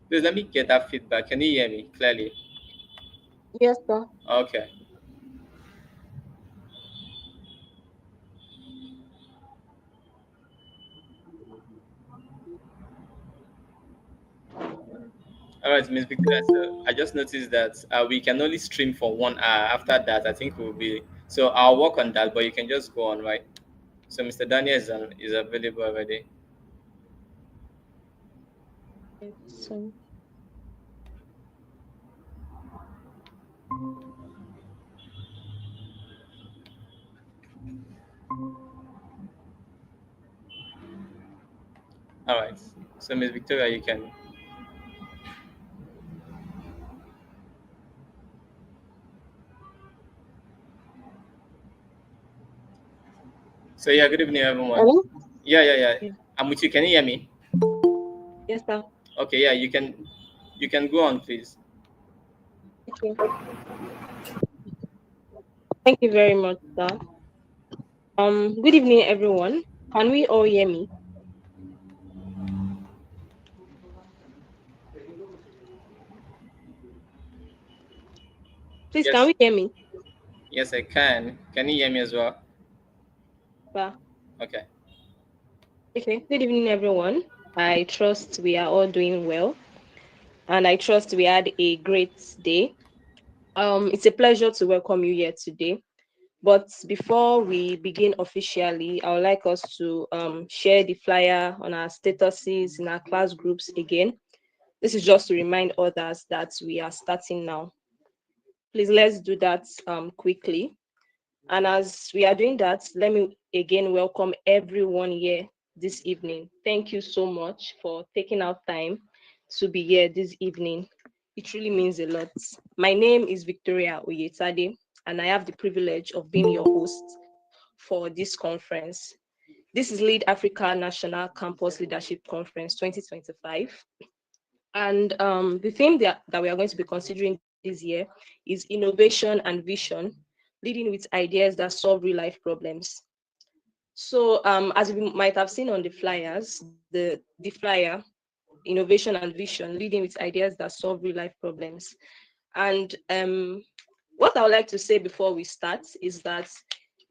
Please let me get that feedback. Can you hear me clearly? Yes, sir. Okay. All right, Miss Victoria. So I just noticed that we can only stream for 1 hour. After that, I think we'll be. So I'll work on that, but you can just go on, right? So Mr. Daniel is available already. So, All right. So Miss Victoria, you can. So yeah, good evening, everyone. hello? Yeah, yeah, yeah. Yeah. I'm with you. Can you hear me? Yes, sir. Okay, yeah, you can go on, please. Okay. Thank you very much, sir. Good evening, everyone. Can we all hear me? Please, can Yes, we hear me, yes, I can. Can you hear me as well? sir? Okay. Okay. Good evening, everyone. I trust we are all doing well, and I trust we had a great day. It's a pleasure to welcome you here today. But before we begin officially, I would like us to share the flyer on our statuses in our class groups again. This is just to remind others that we are starting now. Please let's do that quickly. And as we are doing that, let me again welcome everyone here this evening. Thank you so much for taking out time to be here this evening. It really means a lot. My name is Victoria Oyetade, and I have the privilege of being your host for this conference. This is Lead Africa National Campus Leadership Conference 2025. And the theme that we are going to be considering this year is innovation and vision, leading with ideas that solve real life problems. So, as we might have seen on the flyers, the flyer, innovation and vision, leading with ideas that solve real life problems. And what I would like to say before we start is that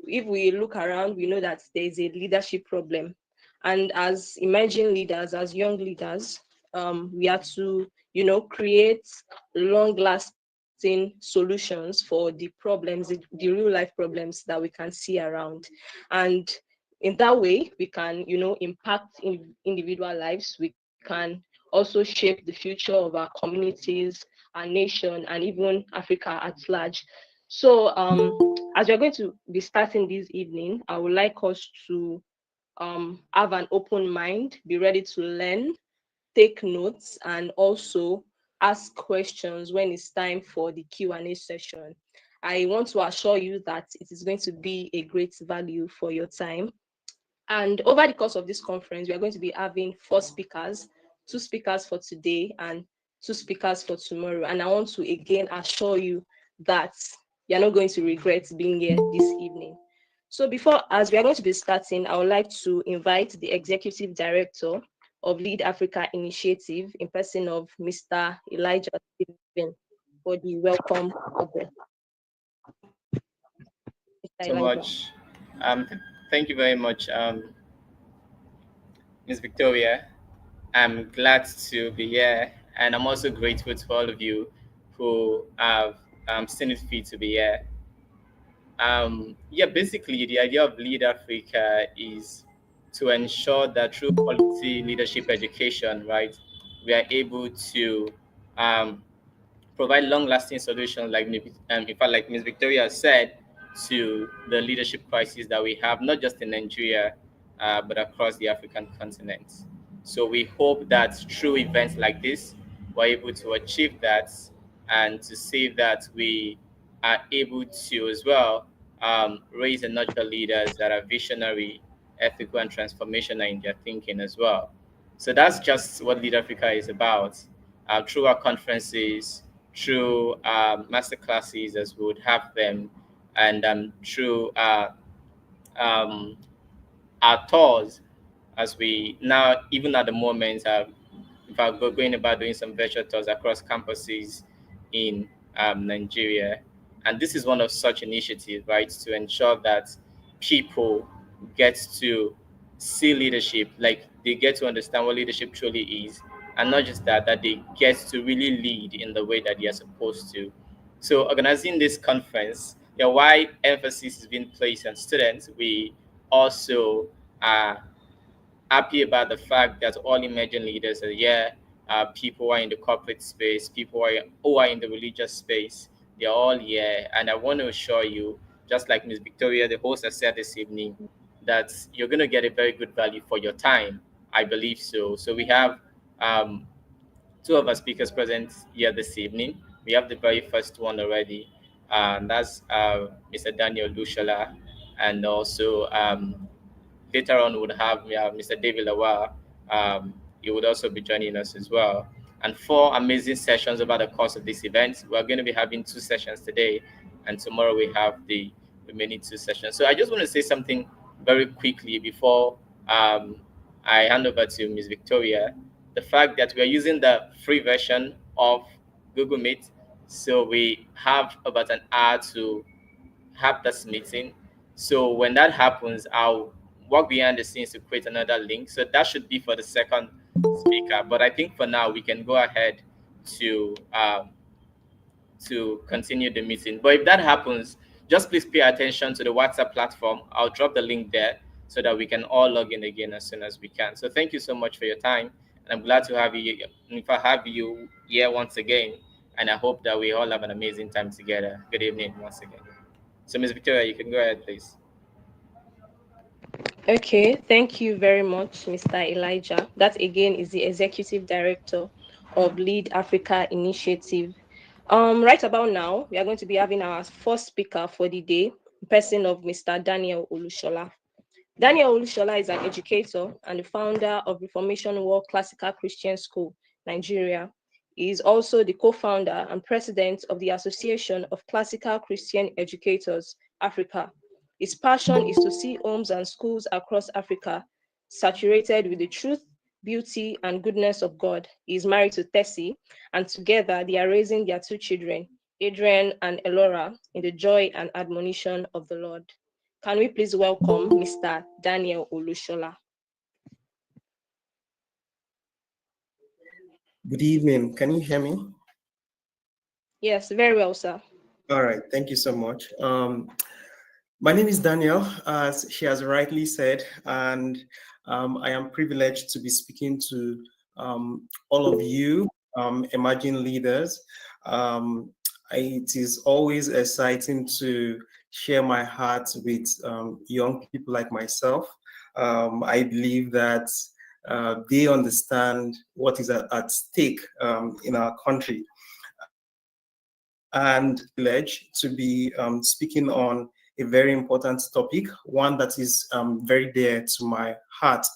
if we look around, we know that there is a leadership problem. And as emerging leaders, as young leaders, we have to, create long-lasting solutions for the problems, the real-life problems that we can see around. And in that way, we can, impact individual lives. We can also shape the future of our communities, our nation, and even Africa at large. So, as we're going to be starting this evening, I would like us to have an open mind, be ready to learn, take notes, and also ask questions when it's time for the Q&A session. I want to assure you that it is going to be a great value for your time. And over the course of this conference, we are going to be having 4 speakers, 2 speakers for today and 2 speakers for tomorrow. And I want to again assure you that you're not going to regret being here this evening. So before, as we are going to be starting, I would like to invite the Executive Director of Lead Africa Initiative in person of Mr. Elijah Stephen for the welcome address. Mr. So Elijah. much. Thank you very much, Miss Victoria. I'm glad to be here, and I'm also grateful to all of you who have seen it fit to be here. Yeah, basically, the idea of Lead Africa is to ensure that through quality leadership education, right, we are able to um, provide long-lasting solutions, like in fact, like Ms. Victoria said, to the leadership crisis that we have, not just in Nigeria, but across the African continent. So we hope that through events like this, we're able to achieve that and to see that we are able to as well raise and nurture leaders that are visionary, ethical, and transformational in their thinking as well. So that's just what Lead Africa is about. Through our conferences, through master classes as we would have them, and through um, our tours as we now, even at the moment, in fact, we're going about doing some virtual tours across campuses in Nigeria. And this is one of such initiatives, right, to ensure that people get to see leadership, like they get to understand what leadership truly is, and not just that, that they get to really lead in the way that they are supposed to. So, organizing this conference, why emphasis is being placed on students, we also are happy about the fact that all emerging leaders are here. People who are in the corporate space, people who are in the religious space, they're all here. And I want to assure you, just like Ms. Victoria, the host, has said this evening, that you're going to get a very good value for your time. I believe so. So we have um, two of our speakers present here this evening. We have the very first one already, and that's Mr. Daniel Lushala, and also later on, we would have Mr. David Lawal. He would also be joining us as well. And four amazing sessions over the course of this event. We're going to be having two sessions today, and tomorrow we have the remaining two sessions. So I just want to say something very quickly before I hand over to Ms. Victoria. The fact that we are using the free version of Google Meet, so we have about an hour to have this meeting. So when that happens, I'll work behind the scenes to create another link. So that should be for the second speaker. But I think for now we can go ahead to continue the meeting. But if that happens, just please pay attention to the WhatsApp platform. I'll drop the link there so that we can all log in again as soon as we can. So thank you so much for your time. And I'm glad to have you if I have you here once again. And I hope that we all have an amazing time together. Good evening once again. So, Ms. Victoria, you can go ahead, please. Okay, thank you very much, Mr. Elijah. That again is the Executive Director of LeadAfrica Initiative. Right about now, we are going to be having our first speaker for the day, person of Mr. Daniel Olushola. Daniel Olushola is an educator and the founder of Reformation War Classical Christian School, Nigeria. He is also the co-founder and president of the Association of Classical Christian Educators, Africa. His passion is to see homes and schools across Africa saturated with the truth, beauty, and goodness of God. He is married to Tessie, and together they are raising their two children, Adrian and Elora, in the joy and admonition of the Lord. Can we please welcome Mr. Daniel Olushola? Good evening. Can you hear me? Yes, very well, sir. All right. Thank you so much. My name is Daniel, as she has rightly said, and I am privileged to be speaking to all of you, emerging leaders. It is always exciting to share my heart with young people like myself. I believe that they understand what is at stake in our country. And privilege to be speaking on a very important topic, one that is very dear to my heart.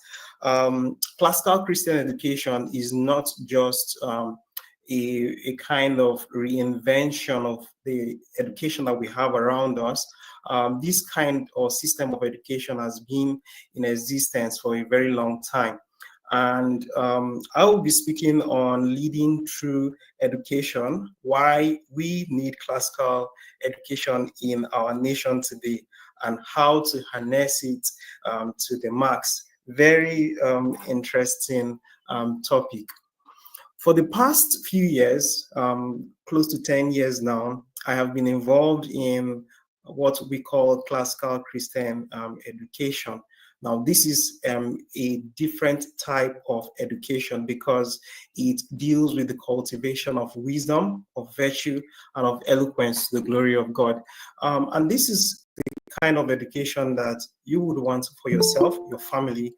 Classical Christian education is not just a kind of reinvention of the education that we have around us. This kind of system of education has been in existence for a very long time. And I will be speaking on leading through education, why we need classical education in our nation today, and how to harness it to the max. Very interesting topic. For the past few years, close to 10 years now, I have been involved in what we call classical Christian education. Now, this is a different type of education because it deals with the cultivation of wisdom, of virtue, and of eloquence to the glory of God. And this is the kind of education that you would want for yourself, your family,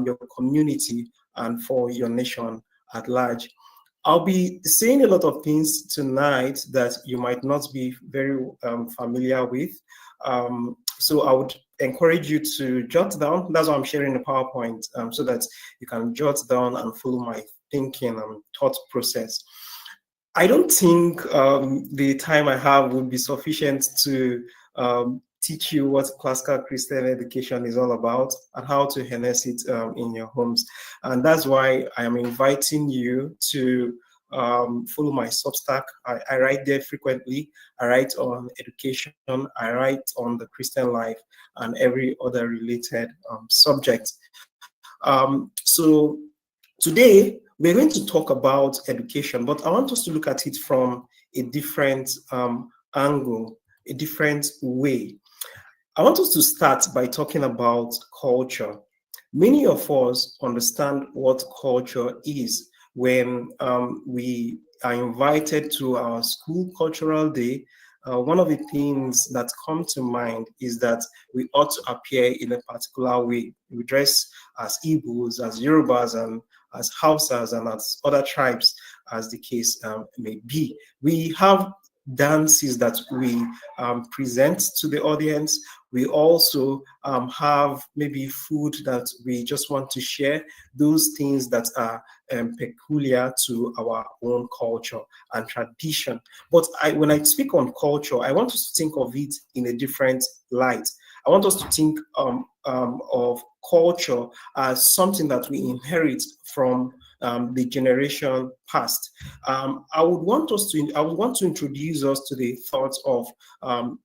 your community, and for your nation at large. I'll be saying a lot of things tonight that you might not be very familiar with. So I would encourage you to jot down. That's why I'm sharing the PowerPoint so that you can jot down and follow my thinking and thought process. I don't think the time I have would be sufficient to teach you what classical Christian education is all about and how to harness it in your homes. And that's why I am inviting you to follow my Substack. I write there frequently. I write on education. I write on the Christian life and every other related subject. So today we're going to talk about education, but I want us to look at it from a different angle, a different way. I want us to start by talking about culture. Many of us understand what culture is when we are invited to our school cultural day. One of the things that come to mind is that we ought to appear in a particular way. We dress as Igbos, as Yorubas, and as Hausas, and as other tribes, as the case may be. We have dances that we present to the audience. We also have maybe food that we just want to share, those things that are peculiar to our own culture and tradition. But when I speak on culture, I want us to think of it in a different light. I want us to think of culture as something that we inherit from the generation past. I would want to introduce us to the thoughts of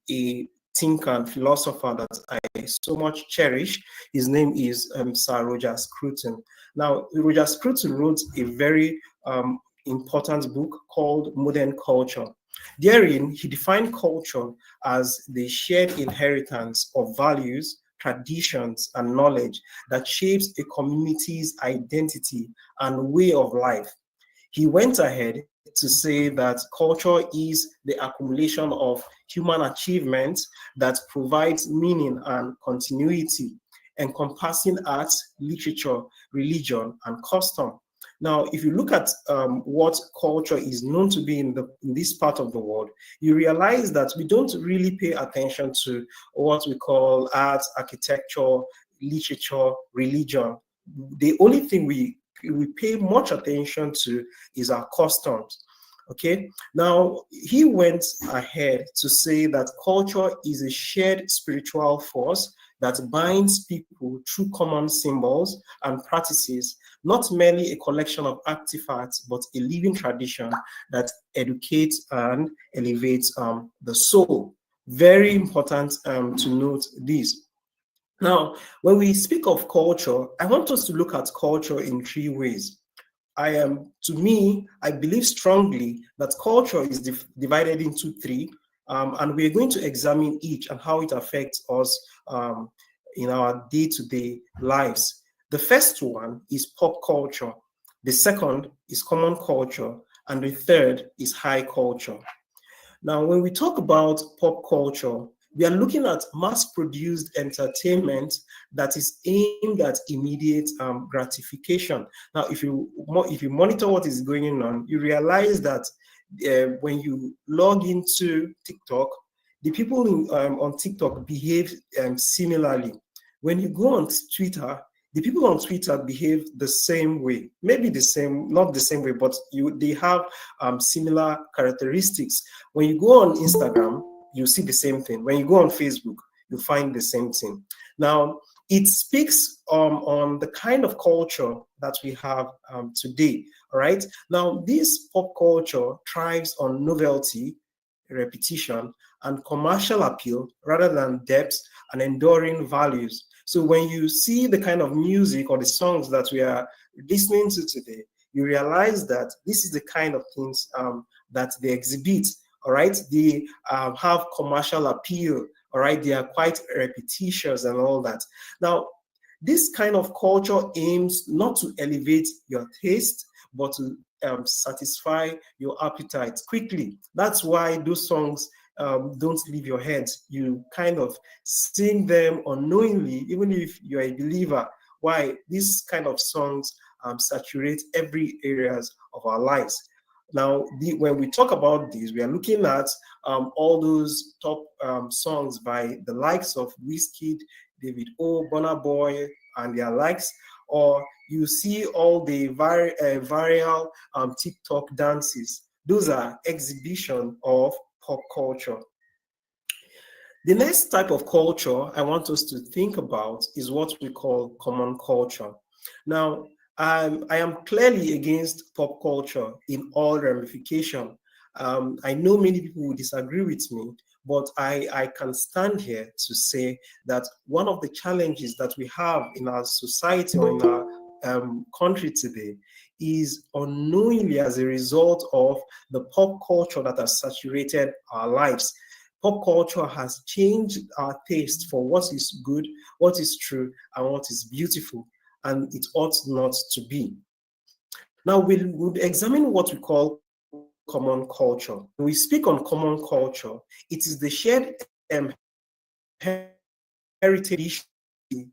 a thinker and philosopher that I so much cherish. His name is Sir Roger Scruton. Now, Roger Scruton wrote a very important book called Modern Culture. Therein, he defined culture as the shared inheritance of values, traditions, and knowledge that shapes a community's identity and way of life. He went ahead to say that culture is the accumulation of human achievements that provides meaning and continuity, encompassing arts, literature, religion, and custom. Now, if you look at what culture is known to be in this part of the world, you realize that we don't really pay attention to what we call arts, architecture, literature, religion. The only thing we pay much attention to is our customs. Okay, now he went ahead to say that culture is a shared spiritual force that binds people through common symbols and practices, not merely a collection of artifacts, but a living tradition that educates and elevates the soul. Very important to note this. Now, when we speak of culture, I want us to look at culture in three ways. To me, I believe strongly that culture is divided into three, and we're going to examine each and how it affects us in our day-to-day lives. The first one is pop culture. The second is common culture, and the third is high culture. Now, when we talk about pop culture, we are looking at mass-produced entertainment that is aimed at immediate gratification. Now, if you monitor what is going on, you realize that when you log into TikTok, the people on TikTok behave similarly. When you go on Twitter, the people on Twitter behave the same way. Maybe the same, not the same way, but they have similar characteristics. When you go on Instagram, you see the same thing. When you go on Facebook, you find the same thing. Now, it speaks on the kind of culture that we have today, all right? Now, this pop culture thrives on novelty, repetition, and commercial appeal rather than depth and enduring values. So when you see the kind of music or the songs that we are listening to today, you realize that this is the kind of things that they exhibit. All right, they have commercial appeal. All right, they are quite repetitious and all that. Now, this kind of culture aims not to elevate your taste, but to satisfy your appetite quickly. That's why those songs don't leave your head. You kind of sing them unknowingly, even if you're a believer. Why? These kind of songs saturate every areas of our lives. Now, when we talk about this, we are looking at all those top songs by the likes of Wizkid, David O, Burna Boy, and their likes, or you see all the viral TikTok dances. Those are exhibition of pop culture. The next type of culture I want us to think about is what we call common culture. Now, I am clearly against pop culture in all ramification. I know many people will disagree with me, but I can stand here to say that one of the challenges that we have in our society or in our country today is unknowingly as a result of the pop culture that has saturated our lives. Pop culture has changed our taste for what is good, what is true, and what is beautiful, and it ought not to be. Now, we'll examine what we call common culture. When we speak on common culture, it is the shared heritage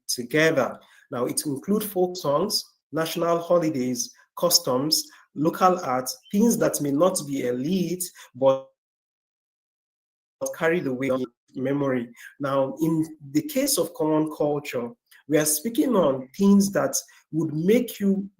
together. Now, it will include folk songs, national holidays, customs, local art, things that may not be elite, but carry the weight of memory. Now, in the case of common culture, we are speaking on things that would make you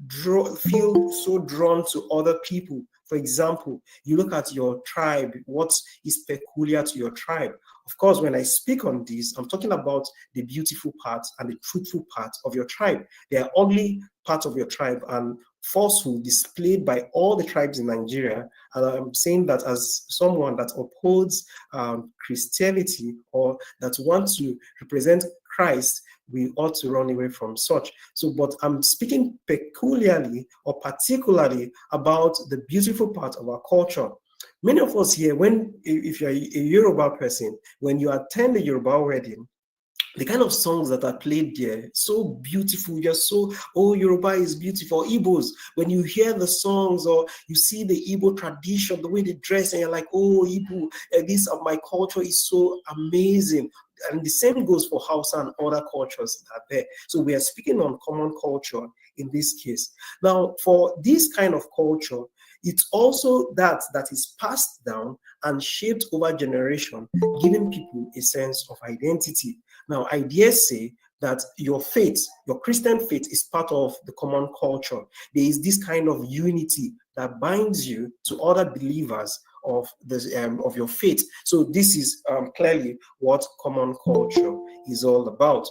feel so drawn to other people. For example, you look at your tribe, what is peculiar to your tribe. Of course, when I speak on this, I'm talking about the beautiful part and the truthful part of your tribe. They are ugly part of your tribe and falsehood displayed by all the tribes in Nigeria. And I'm saying that as someone that upholds Christianity or that wants to represent Christ, we ought to run away from such. So, but I'm speaking peculiarly or particularly about the beautiful part of our culture. Many of us here, if you're a Yoruba person, when you attend a Yoruba wedding, the kind of songs that are played there, so beautiful, you're so, oh, Yoruba is beautiful. Igbos, when you hear the songs or you see the Igbo tradition, the way they dress, and you're like, oh, Igbo, this of my culture is so amazing. And the same goes for Hausa and other cultures that are there. So we are speaking on common culture in this case. Now, for this kind of culture, it's also that is passed down and shaped over generation, giving people a sense of identity. Now, I dare say that your faith, your Christian faith, is part of the common culture. There is this kind of unity that binds you to other believers of your faith. So this is clearly what common culture is all about.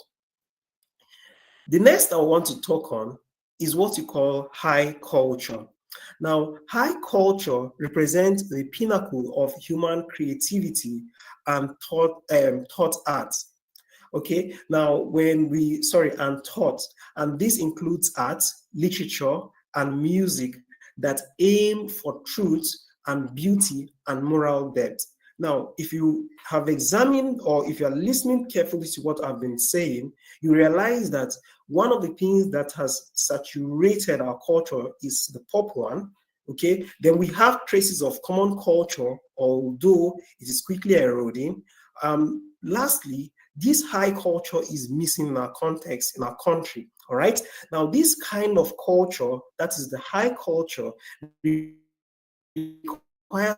The next I want to talk on is what you call high culture. Now, high culture represents the pinnacle of human creativity and thought art. Okay, now and thought, and this includes art, literature, and music that aim for truth and beauty and moral depth. Now, if you have examined or if you are listening carefully to what I've been saying, you realize that one of the things that has saturated our culture is the pop one. Okay, then we have traces of common culture, although it is quickly eroding. Lastly, this high culture is missing in our context, in our country. All right. Now, this kind of culture, that is the high culture, requires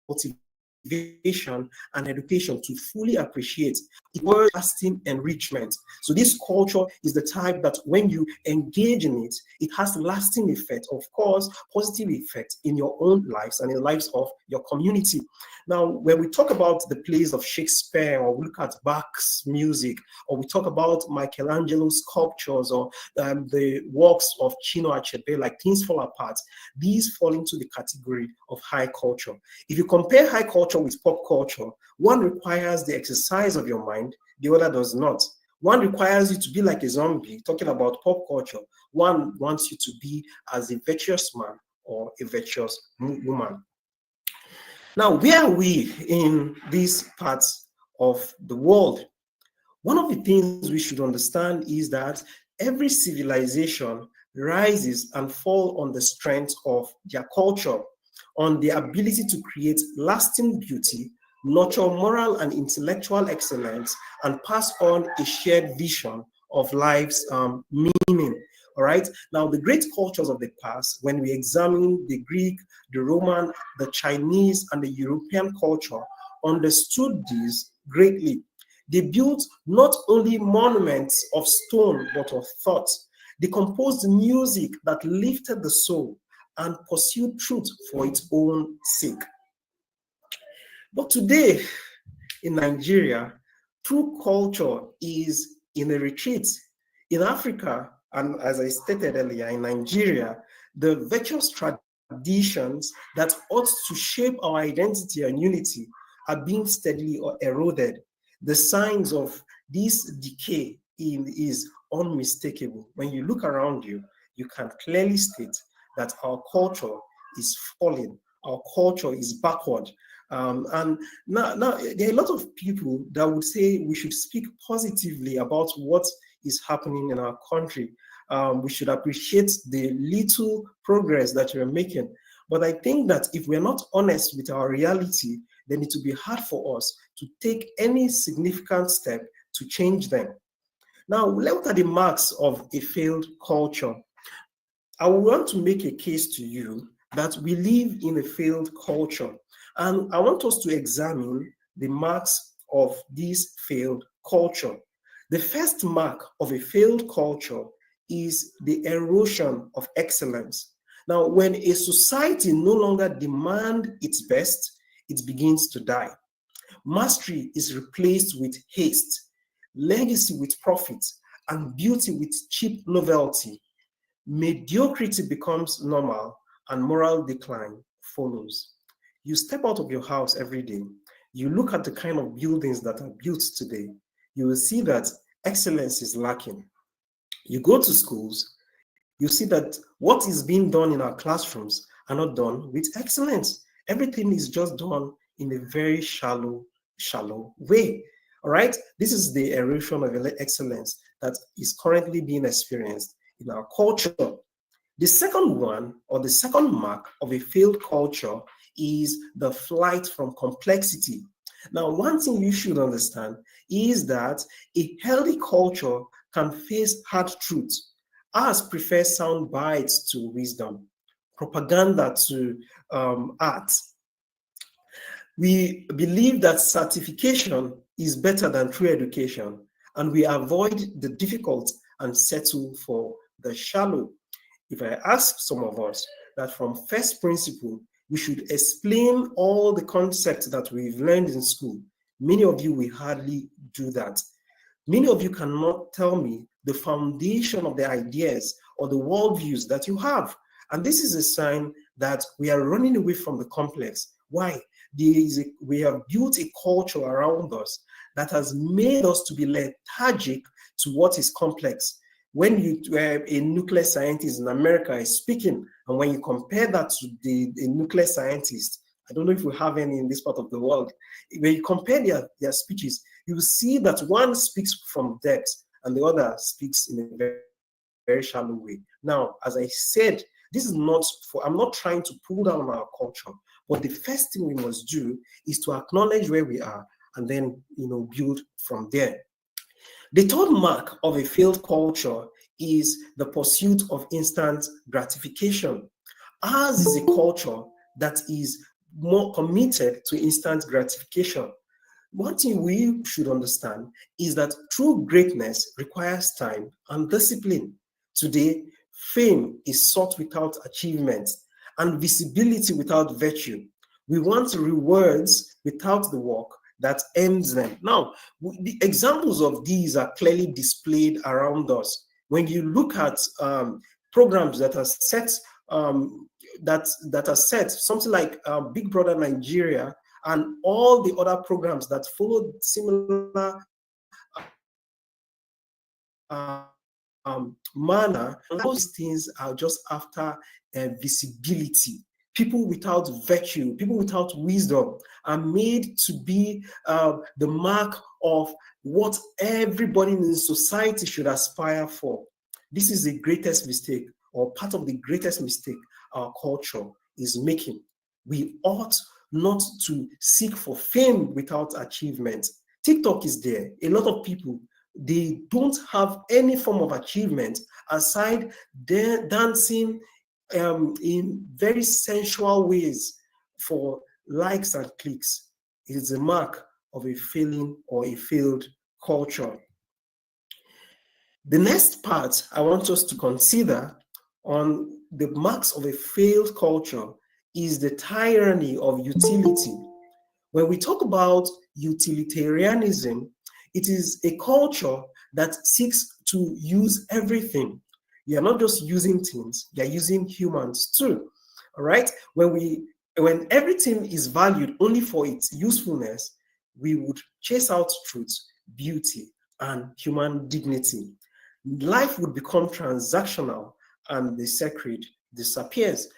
cultivation and education to fully appreciate its lasting enrichment. So this culture is the type that when you engage in it, it has lasting effect, of course, positive effect in your own lives and in the lives of your community. Now, when we talk about the plays of Shakespeare, or we look at Bach's music, or we talk about Michelangelo's sculptures, or the works of Chinua Achebe, like Things Fall Apart, these fall into the category of high culture. If you compare high culture with pop culture, one requires the exercise of your mind, the other does not. One requires you to be like a zombie, talking about pop culture. One wants you to be as a virtuous man or a virtuous woman. Now, where are we in these parts of the world? One of the things we should understand is that every civilization rises and falls on the strength of their culture, on the ability to create lasting beauty, nurture moral and intellectual excellence, and pass on a shared vision of life's meaning. All right. Now, the great cultures of the past, when we examine the Greek, the Roman, the Chinese, and the European culture, understood this greatly. They built not only monuments of stone, but of thought. They composed music that lifted the soul and pursued truth for its own sake. But today in Nigeria, true culture is in a retreat. In Africa, and as I stated earlier, in Nigeria, the virtuous traditions that ought to shape our identity and unity are being steadily eroded. The signs of this decay is unmistakable. When you look around you, you can clearly state that our culture is falling, our culture is backward. And now, there are a lot of people that would say we should speak positively about what is happening in our country. We should appreciate the little progress that we're making. But I think that if we're not honest with our reality, then it will be hard for us to take any significant step to change them. Now, look at the marks of a failed culture. I want to make a case to you that we live in a failed culture. And I want us to examine the marks of this failed culture. The first mark of a failed culture is the erosion of excellence. Now, when a society no longer demands its best, it begins to die. Mastery is replaced with haste, legacy with profit, and beauty with cheap novelty. Mediocrity becomes normal, and moral decline follows. You step out of your house every day, you look at the kind of buildings that are built today, you will see that excellence is lacking. You go to schools, you see that what is being done in our classrooms are not done with excellence. Everything is just done in a very shallow way. All right, this is the erosion of excellence that is currently being experienced in our culture. The second one, or the second mark of a failed culture, is the flight from complexity. Now, one thing you should understand is that a healthy culture can face hard truths. Ours prefer sound bites to wisdom, propaganda to art. We believe that certification is better than true education, and we avoid the difficult and settle for the shallow. If I ask some of us that from first principle, we should explain all the concepts that we've learned in school, many of you will hardly do that. Many of you cannot tell me the foundation of the ideas or the worldviews that you have. And this is a sign that we are running away from the complex. Why? We have built a culture around us that has made us to be lethargic to what is complex. When a nuclear scientist in America is speaking, and when you compare that to a nuclear scientist, I don't know if we have any in this part of the world, when you compare their speeches, you will see that one speaks from depth and the other speaks in a very, very shallow way. Now, as I said, this is not I'm not trying to pull down on our culture, but the first thing we must do is to acknowledge where we are and then, build from there. The third mark of a failed culture is the pursuit of instant gratification. Ours is a culture that is more committed to instant gratification. One thing we should understand is that true greatness requires time and discipline. Today, fame is sought without achievement and visibility without virtue. We want rewards without the work that earns them. Now, the examples of these are clearly displayed around us. When you look at programs that are set, something like Big Brother Nigeria and all the other programs that follow similar manner, those things are just after visibility. People without virtue, people without wisdom are made to be the mark of what everybody in society should aspire for. This is the greatest mistake, or part of the greatest mistake our culture is making. We ought not to seek for fame without achievement. TikTok is there. A lot of people, they don't have any form of achievement aside their dancing in very sensual ways for likes and clicks. It is a mark of a failing or a failed culture. The next part I want us to consider on the marks of a failed culture is the tyranny of utility. When we talk about utilitarianism, it is a culture that seeks to use everything. You're not just using things, you're using humans too. All right? When everything is valued only for its usefulness, we would chase out truth, beauty, and human dignity. Life would become transactional and the sacred disappears.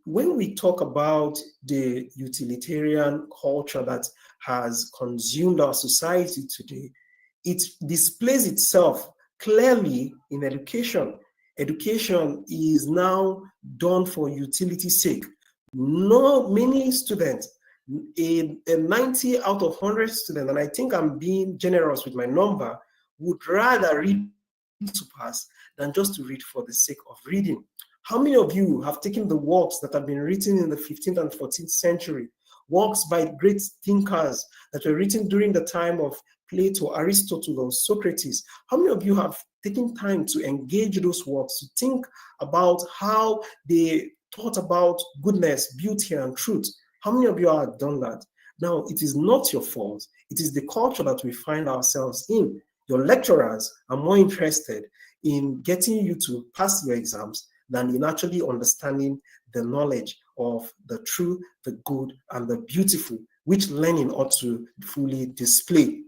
When we talk about the utilitarian culture that has consumed our society today, it displays itself clearly in education. Education is now done for utility's sake. No, many students, a 90 out of 100 students, and I think I'm being generous with my number, would rather read to pass than just to read for the sake of reading. How many of you have taken the works that have been written in the 15th and 14th century, works by great thinkers that were written during the time of Plato, Aristotle, or Socrates? How many of you have taken time to engage those works, to think about how they thought about goodness, beauty, and truth? How many of you have done that? Now, it is not your fault. It is the culture that we find ourselves in. Your lecturers are more interested in getting you to pass your exams than in actually understanding the knowledge of the true, the good, and the beautiful, which learning ought to fully display.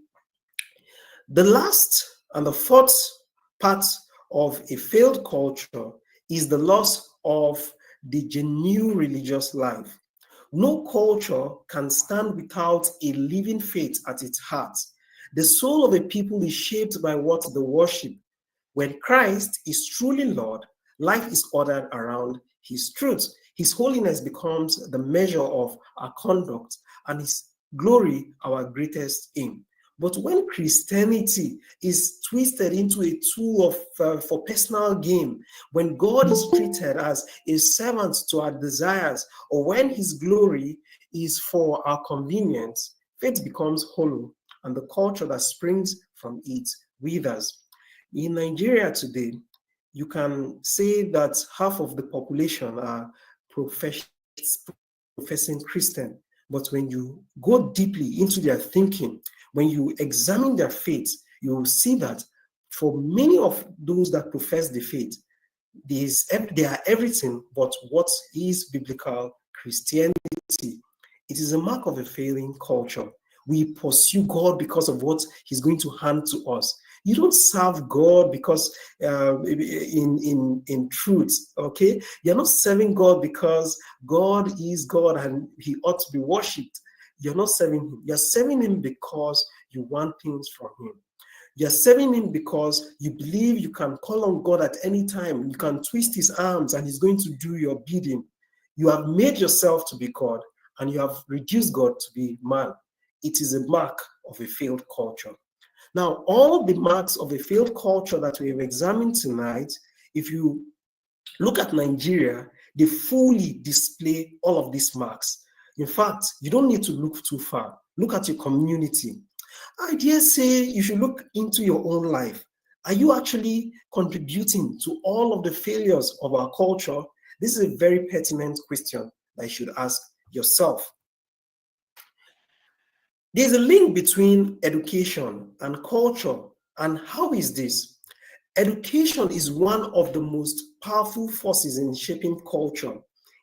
The last and the fourth part of a failed culture is the loss of the genuine religious life. No culture can stand without a living faith at its heart. The soul of a people is shaped by what they worship. When Christ is truly Lord, life is ordered around his truth. His holiness becomes the measure of our conduct, and his glory our greatest aim. But when Christianity is twisted into a tool for personal gain, when God is treated as a servant to our desires, or when his glory is for our convenience, faith becomes hollow, and the culture that springs from it withers. In Nigeria today, you can say that half of the population are professing Christian, but when you go deeply into their thinking, when you examine their faith, you will see that for many of those that profess the faith, they are everything but what is biblical Christianity. It is a mark of a failing culture. We pursue God because of what he's going to hand to us. You don't serve God because in truth, okay? You're not serving God because God is God and he ought to be worshipped. You're not serving him. You're serving him because you want things from him. You're serving him because you believe you can call on God at any time. You can twist his arms and he's going to do your bidding. You have made yourself to be God and you have reduced God to be man. It is a mark of a failed culture. Now, all the marks of a failed culture that we have examined tonight, if you look at Nigeria, they fully display all of these marks. In fact, you don't need to look too far. Look at your community. I dare say you should look into your own life. Are you actually contributing to all of the failures of our culture? This is a very pertinent question that you should ask yourself. There's a link between education and culture. And how is this? Education is one of the most powerful forces in shaping culture.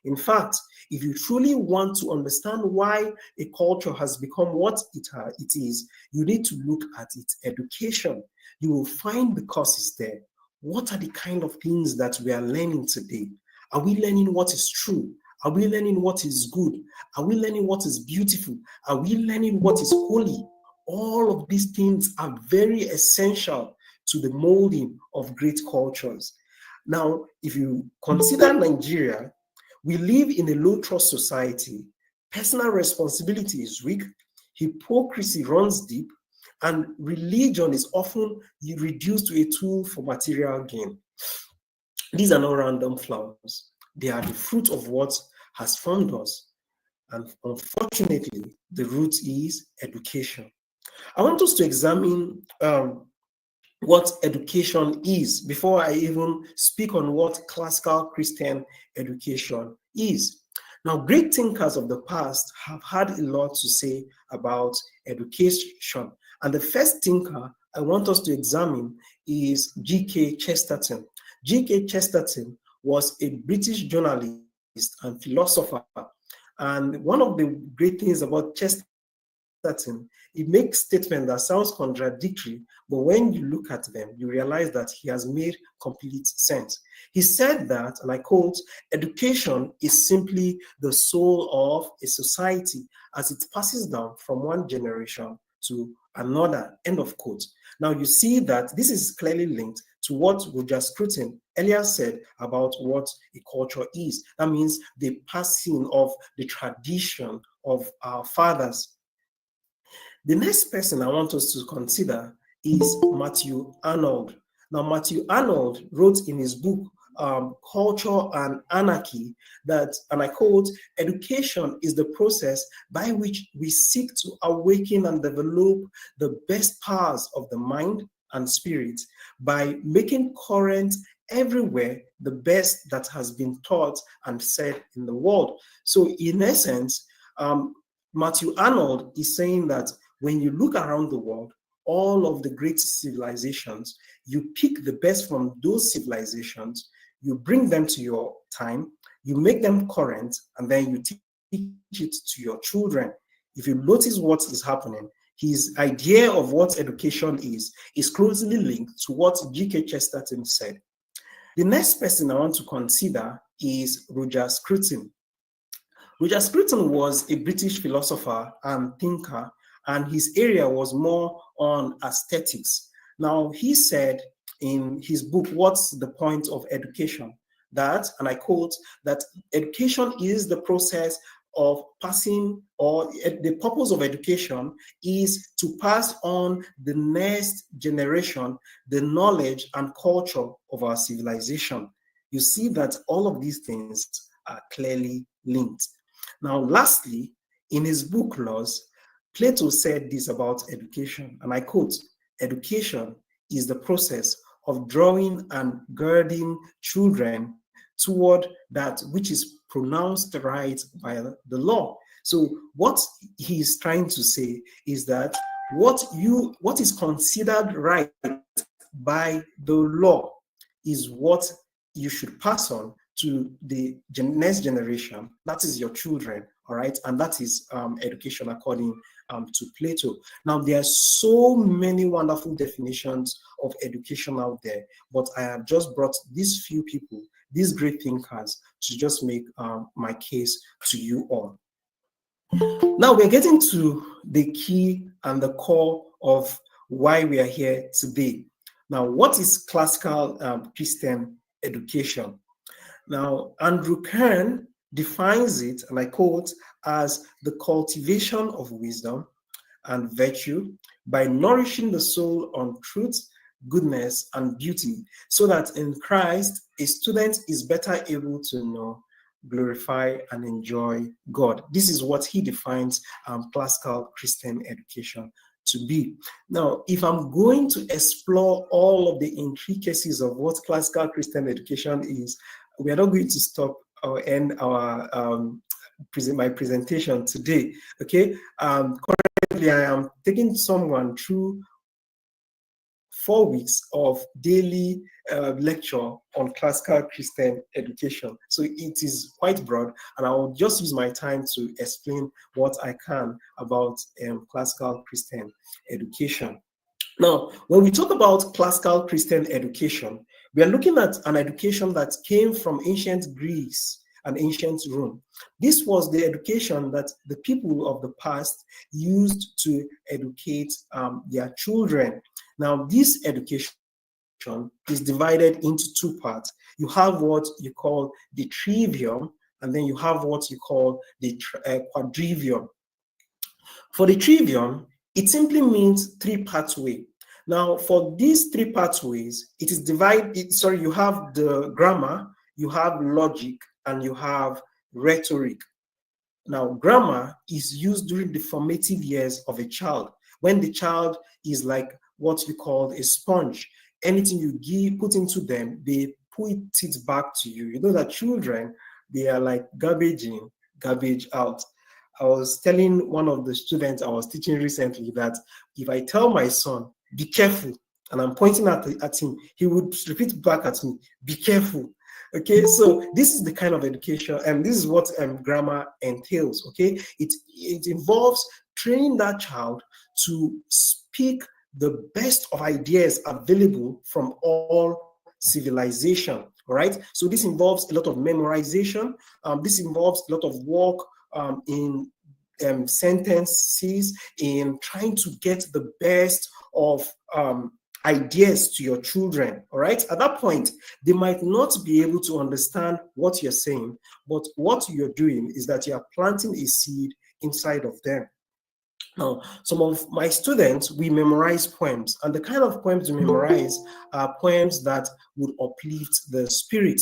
In fact, if you truly want to understand why a culture has become what it is, you need to look at its education. You will find the causes there. What are the kind of things that we are learning today? Are we learning what is true? Are we learning what is good? Are we learning what is beautiful? Are we learning what is holy? All of these things are very essential to the molding of great cultures. Now, if you consider Nigeria, we live in a low trust society. Personal responsibility is weak. Hypocrisy runs deep, and religion is often reduced to a tool for material gain. These are not random flowers. They are the fruit of what has formed us. And unfortunately, the root is education. I want us to examine what education is before I even speak on what classical Christian education is. Now, great thinkers of the past have had a lot to say about education. And the first thinker I want us to examine is G.K. Chesterton. G.K. Chesterton was a British journalist and philosopher. And one of the great things about Chesterton, he makes statements that sounds contradictory, but when you look at them, you realize that he has made complete sense. He said that, and I quote, education is simply the soul of a society as it passes down from one generation to another, end of quote. Now you see that this is clearly linked to what Roger Scruton earlier said about what a culture is. That means the passing of the tradition of our fathers. The next person I want us to consider is Matthew Arnold. Now, Matthew Arnold wrote in his book, Culture and Anarchy, that, and I quote, education is the process by which we seek to awaken and develop the best powers of the mind and spirit by making current everywhere the best that has been taught and said in the world. So in essence, Matthew Arnold is saying that when you look around the world, all of the great civilizations, you pick the best from those civilizations, you bring them to your time, you make them current, and then you teach it to your children. If you notice what is happening, his idea of what education is closely linked to what G.K. Chesterton said. The next person I want to consider is Roger Scruton. Roger Scruton was a British philosopher and thinker, and his area was more on aesthetics. Now, he said in his book, What's the Point of Education? That, and I quote, that education is the process of passing, or the purpose of education is to pass on the next generation the knowledge and culture of our civilization. You see that all of these things are clearly linked. Now, lastly, in his book Laws, Plato said this about education, and I quote, education is the process of drawing and guiding children toward that which is pronounced right by the law. So what he is trying to say is that what is considered right by the law is what you should pass on to the next generation. That is your children, all right? And that is education according to Plato. Now, there are so many wonderful definitions of education out there, but I have just brought these few people, these great thinkers, to just make my case to you all. Now, we're getting to the key and the core of why we are here today. Now, what is classical Christian education? Now, Andrew Kern defines it, and I quote, as the cultivation of wisdom and virtue by nourishing the soul on truth, goodness, and beauty, so that in Christ a student is better able to know, glorify, and enjoy God. This is what he defines classical Christian education to be. Now, if I'm going to explore all of the intricacies of what classical Christian education is, we are not going to stop or end our my presentation today. Okay. Currently, I am taking someone through 4 weeks of daily lecture on classical Christian education. So it is quite broad, and I will just use my time to explain what I can about classical Christian education. Now, when we talk about classical Christian education, we are looking at an education that came from ancient Greece and ancient Rome. This was the education that the people of the past used to educate their children. Now, this education is divided into two parts. You have what you call the trivium, and then you have what you call the quadrivium. For the trivium, it simply means three pathway. Now, for these three pathways, it is divided, you have the grammar, you have logic, and you have rhetoric. Now, grammar is used during the formative years of a child, when the child is like what we call a sponge. Anything you put into them, they put it back to you. You know that children, they are like garbage in, garbage out. I was telling one of the students I was teaching recently that if I tell my son, be careful, and I'm pointing at him, he would repeat back at me, be careful. Okay, so this is the kind of education, and this is what grammar entails. Okay, it involves training that child to speak the best of ideas available from all civilization. All right, so this involves a lot of memorization. This involves a lot of work in sentences, in trying to get the best of ideas to your children. All right, at that point, they might not be able to understand what you're saying, but what you're doing is that you're planting a seed inside of them. Now, some of my students, we memorize poems, and the kind of poems we memorize are poems that would uplift the spirit.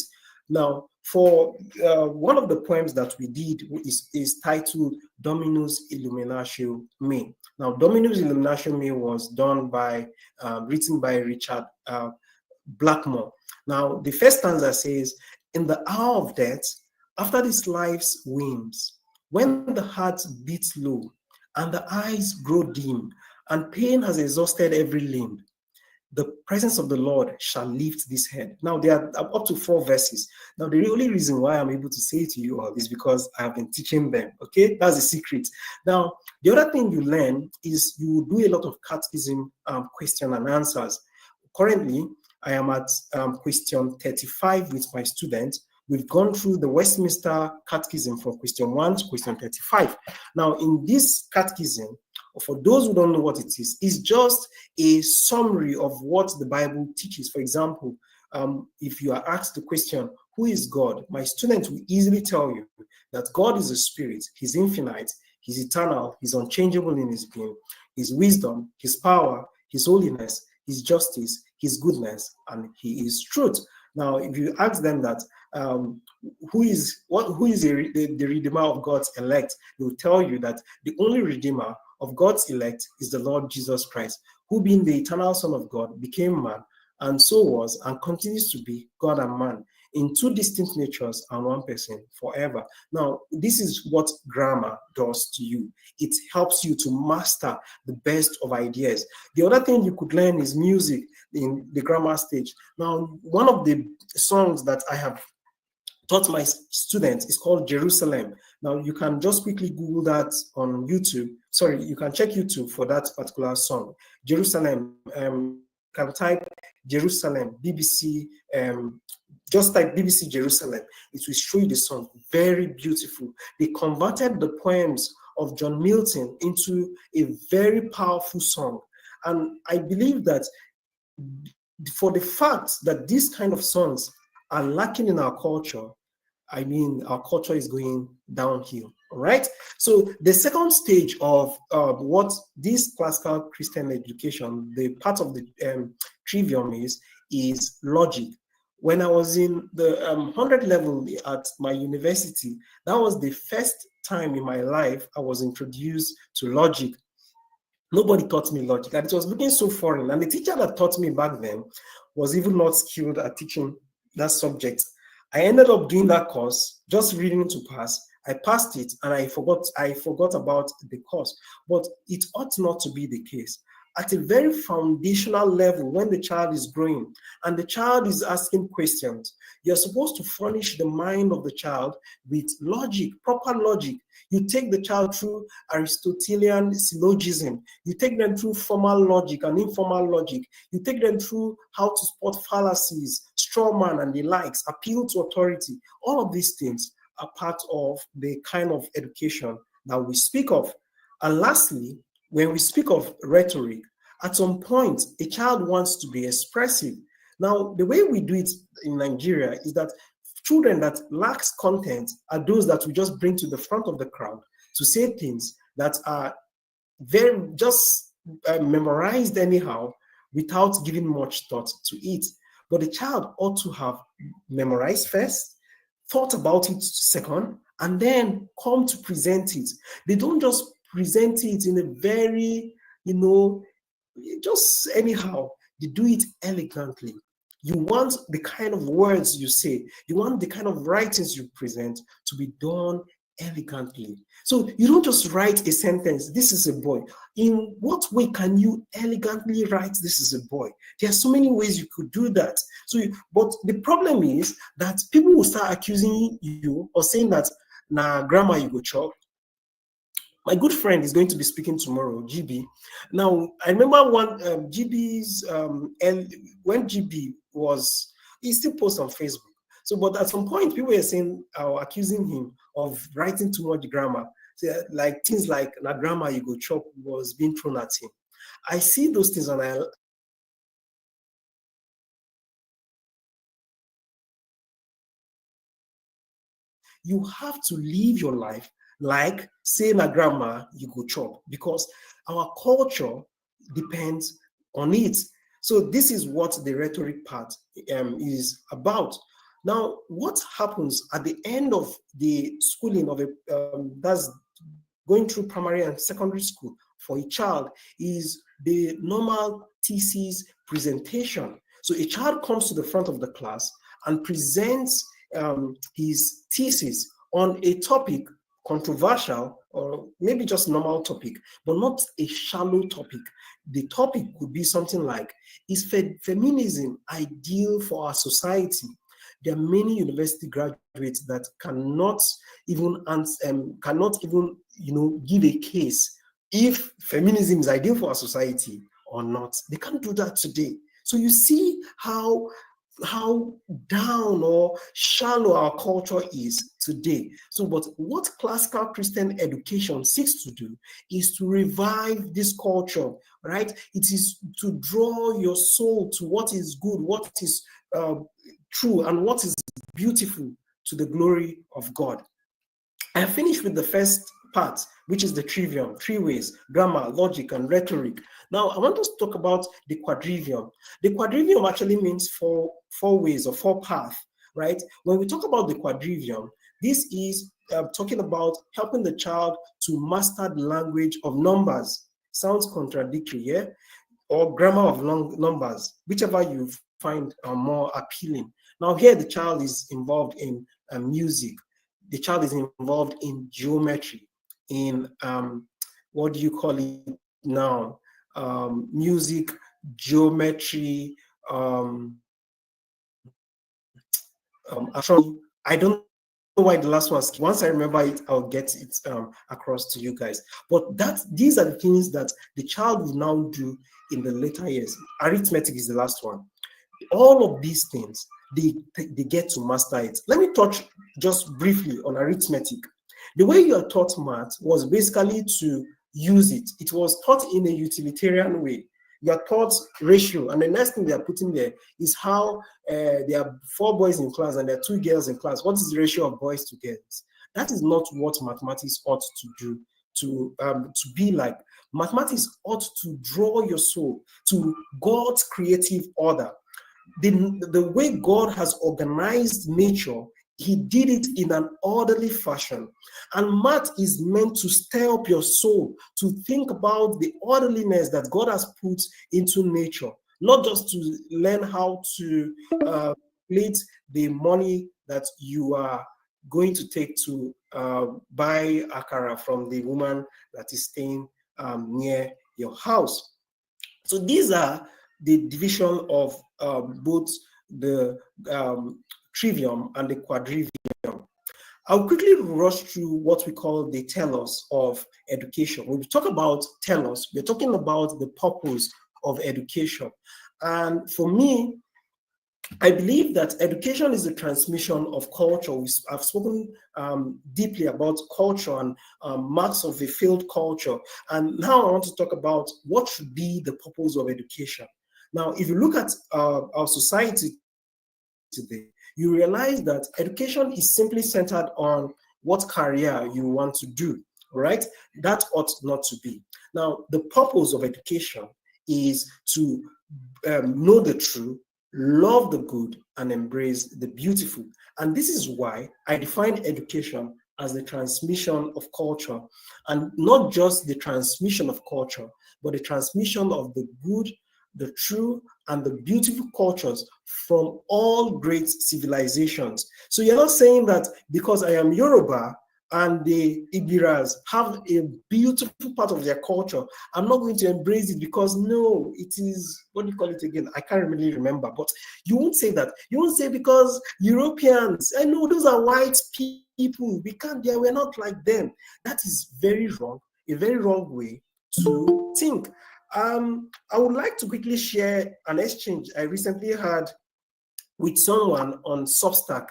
Now, for one of the poems that we did is titled Dominus Illuminatio Me. Now, Dominus Illuminatio Me was written by Richard Blackmore. Now, the first stanza says, in the hour of death, after this life's whims, when the heart beats low, and the eyes grow dim, and pain has exhausted every limb, the presence of the Lord shall lift this head. Now, there are up to 4 verses. Now, the only reason why I'm able to say it to you all is because I've been teaching them, okay? That's the secret. Now, the other thing you learn is you do a lot of catechism question and answers. Currently, I am at question 35 with my students. We've gone through the Westminster Catechism from question 1 to question 35. Now, in this catechism, for those who don't know what it is just a summary of what the Bible teaches. For example, if you are asked the question, who is God? My students will easily tell you that God is a spirit, he's infinite, he's eternal, he's unchangeable in his being, his wisdom, his power, his holiness, his justice, his goodness, and he is truth. Now, if you ask them that, who is the Redeemer of God's elect, they will tell you that the only Redeemer of God's elect is the Lord Jesus Christ, who being the eternal Son of God became man, and so was and continues to be God and man in 2 distinct natures and 1 person forever. Now, this is what grammar does to you. It helps you to master the best of ideas. The other thing you could learn is music in the grammar stage. Now, one of the songs that I have taught my students is called Jerusalem. Now, you can just quickly Google that on YouTube. Sorry, you can check YouTube for that particular song. Jerusalem, can type Jerusalem, BBC, just type BBC Jerusalem. It will show you the song. Very beautiful. They converted the poems of John Milton into a very powerful song. And I believe that for the fact that these kind of songs are lacking in our culture, I mean, our culture is going downhill. All right. So the second stage of what this classical Christian education, the part of the trivium is logic. When I was in the 100 level at my university, that was the first time in my life I was introduced to logic. Nobody taught me logic, and it was looking so foreign. And the teacher that taught me back then was even not skilled at teaching that subject. I ended up doing that course, just reading to pass. I passed it, and I forgot about the course. But it ought not to be the case. At a very foundational level, when the child is growing and the child is asking questions, you're supposed to furnish the mind of the child with logic, proper logic. You take the child through Aristotelian syllogism. You take them through formal logic and informal logic. You take them through how to spot fallacies, straw man and the likes, appeal to authority. All of these things are part of the kind of education that we speak of. And lastly, when we speak of rhetoric, at some point, a child wants to be expressive. Now, the way we do it in Nigeria is that children that lacks content are those that we just bring to the front of the crowd to say things that are very just memorized anyhow without giving much thought to it. But the child ought to have memorized first, thought about it second, and then come to present it. They don't just present it in a very, just anyhow. They do it elegantly. You want the kind of words you say, you want the kind of writings you present to be done elegantly. So you don't just write a sentence, this is a boy. In what way can you elegantly write this is a boy? There are so many ways you could do that. But the problem is that people will start accusing you or saying that, nah, grammar you go chop. My good friend is going to be speaking tomorrow, GB. Now, I remember GB's, when GB was, he still posts on Facebook. So, but at some point, people were saying, accusing him of writing too much grammar. So, like things like, na grammar you go chop was being thrown at him. I see those things and you have to live your life like say na grandma you go chop, because our culture depends on it. So this is what the rhetoric part is about. Now, what happens at the end of the schooling of that's going through primary and secondary school for a child is the normal thesis presentation. So a child comes to the front of the class and presents his thesis on a topic, controversial or maybe just normal topic, but not a shallow topic. The topic could be something like, is feminism ideal for our society? There are many university graduates that cannot even give a case if feminism is ideal for our society or not. They can't do that today. So you see how down or shallow our culture is today. So, but what classical Christian education seeks to do is to revive this culture, right? It is to draw your soul to what is good, what is true, and what is beautiful to the glory of God. I finished with the first part, which is the trivium, 3 ways: grammar, logic, and rhetoric. Now, I want us to talk about the quadrivium. The quadrivium actually means four ways or 4 paths, right? When we talk about the quadrivium, this is talking about helping the child to master the language of numbers. Sounds contradictory, yeah? Or grammar of numbers, whichever you find more appealing. Now, here the child is involved in music. The child is involved in geometry, in what do you call it now? Music, geometry, I don't know why the last one. Once I remember it, I'll get it across to you guys. But these are the things that the child will now do in the later years. Arithmetic is the last one. All of these things, they get to master it. Let me touch just briefly on arithmetic. The way you are taught math was basically to use it. It was taught in a utilitarian way. You are taught ratio, and the next thing they are putting there is how there are 4 boys in class and there are 2 girls in class. What is the ratio of boys to girls? That is not what mathematics ought to do, to be like. Mathematics ought to draw your soul to God's creative order. The way God has organized nature, he did it in an orderly fashion. And math is meant to stir up your soul, to think about the orderliness that God has put into nature, not just to learn how to calculate the money that you are going to take to buy akara from the woman that is staying near your house. So these are the division of both the trivium and the quadrivium. I'll quickly rush through what we call the telos of education. When we talk about telos, we're talking about the purpose of education. And for me, I believe that education is the transmission of culture. I've spoken deeply about culture and marks of a failed culture. And now I want to talk about what should be the purpose of education. Now, if you look at our society today, you realize that education is simply centered on what career you want to do, right? That ought not to be. Now, the purpose of education is to know the truth, love the good, and embrace the beautiful. And this is why I define education as the transmission of culture, and not just the transmission of culture, but the transmission of the good, the true, and the beautiful cultures from all great civilizations. So you're not saying that because I am Yoruba, and the Ibiras have a beautiful part of their culture. I'm not going to embrace it because no, it is, what do you call it again? I can't really remember, but you won't say that. You won't say because Europeans, I know those are white people. We're not like them. That is very wrong, a very wrong way to think. I would like to quickly share an exchange I recently had with someone on Substack.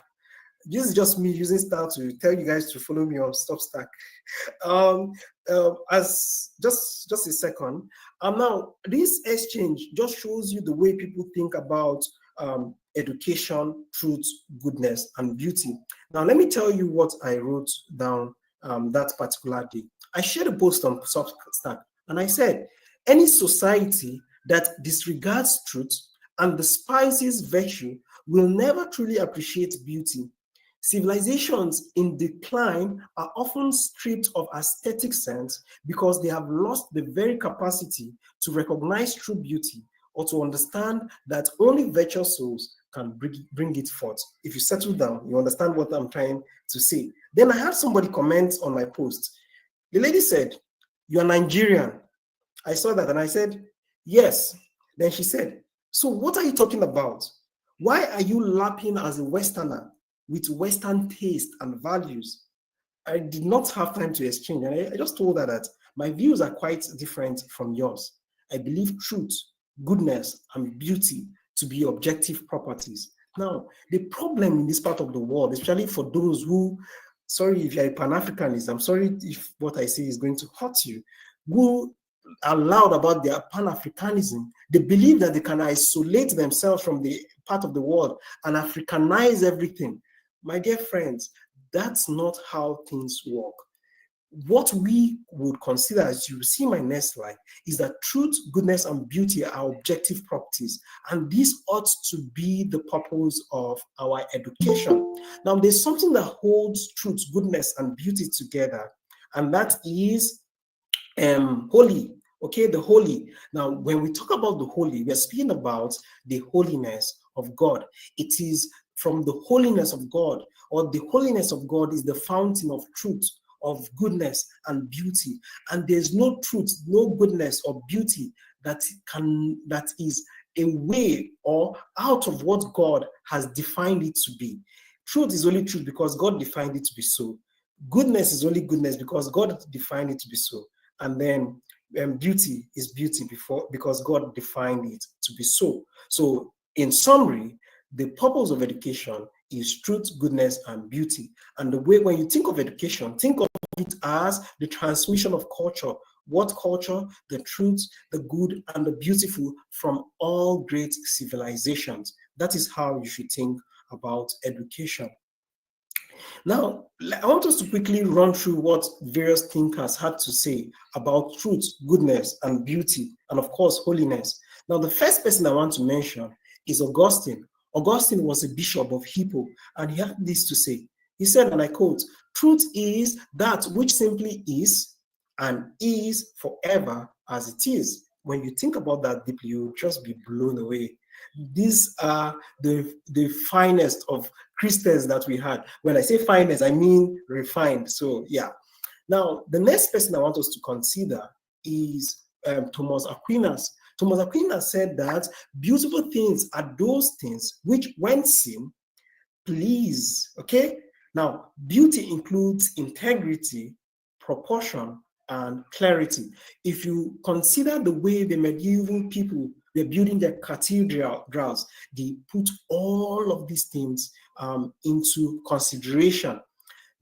This is just me using style to tell you guys to follow me on Substack. As just a second. Now this exchange just shows you the way people think about education, truth, goodness, and beauty. Now let me tell you what I wrote down that particular day. I shared a post on Substack, and I said, any society that disregards truth and despises virtue will never truly appreciate beauty. Civilizations in decline are often stripped of aesthetic sense because they have lost the very capacity to recognize true beauty or to understand that only virtuous souls can bring it forth. If you settle down, you understand what I'm trying to say. Then I had somebody comment on my post. The lady said, "You're Nigerian." I saw that and I said, "Yes." Then she said, "So what are you talking about? Why are you lapping as a Westerner with Western taste and values?" I did not have time to exchange. And I just told her that my views are quite different from yours. I believe truth, goodness, and beauty to be objective properties. Now, the problem in this part of the world, especially for those who, sorry if you're a Pan-Africanist, I'm sorry if what I say is going to hurt you, who are loud about their Pan-Africanism, they believe that they can isolate themselves from the part of the world and Africanize everything. My dear friends, that's not how things work. What we would consider, as you see my next slide, is that truth, goodness, and beauty are objective properties, and this ought to be the purpose of our education. Now, there's something that holds truth, goodness, and beauty together, and that is holy. Okay, the holy. Now, when we talk about the holy, we're speaking about the holiness of God. It is from the holiness of God, or the holiness of God is the fountain of truth, of goodness and beauty. And there's no truth, no goodness or beauty that is away or out of what God has defined it to be. Truth is only truth because God defined it to be so. Goodness is only goodness because God defined it to be so. And then beauty is beauty because God defined it to be so. So in summary, the purpose of education is truth, goodness, and beauty. And the way, when you think of education, think of it as the transmission of culture. What culture? The truth, the good, and the beautiful from all great civilizations. That is how you should think about education. Now, I want us to quickly run through what various thinkers had to say about truth, goodness, and beauty, and of course, holiness. Now, the first person I want to mention is Augustine. Augustine was a bishop of Hippo, and he had this to say. He said, and I quote, "Truth is that which simply is and is forever as it is." When you think about that deeply, you'll just be blown away. These are the finest of Christians that we had. When I say finest, I mean refined. So yeah. Now, the next person I want us to consider is Thomas Aquinas. Thomas Aquinas said that beautiful things are those things which, when seen, please. Okay? Now, beauty includes integrity, proportion, and clarity. If you consider the way the medieval people were building their cathedrals, they put all of these things into consideration.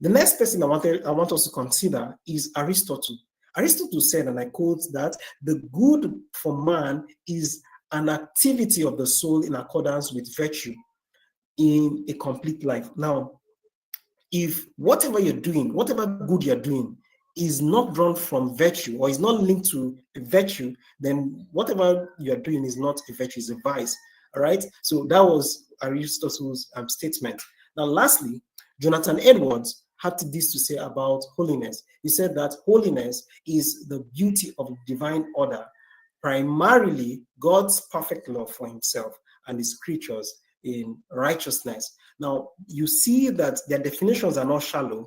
The next person I want us to consider is Aristotle. Aristotle said, and I quote, that the good for man is an activity of the soul in accordance with virtue in a complete life. Now, if whatever you're doing, whatever good you're doing, is not drawn from virtue or is not linked to a virtue, then whatever you're doing is not a virtue, it's a vice. All right. So that was Aristotle's statement. Now, lastly, Jonathan Edwards had this to say about holiness. He said that holiness is the beauty of divine order, primarily God's perfect love for himself and his creatures in righteousness. Now, you see that their definitions are not shallow.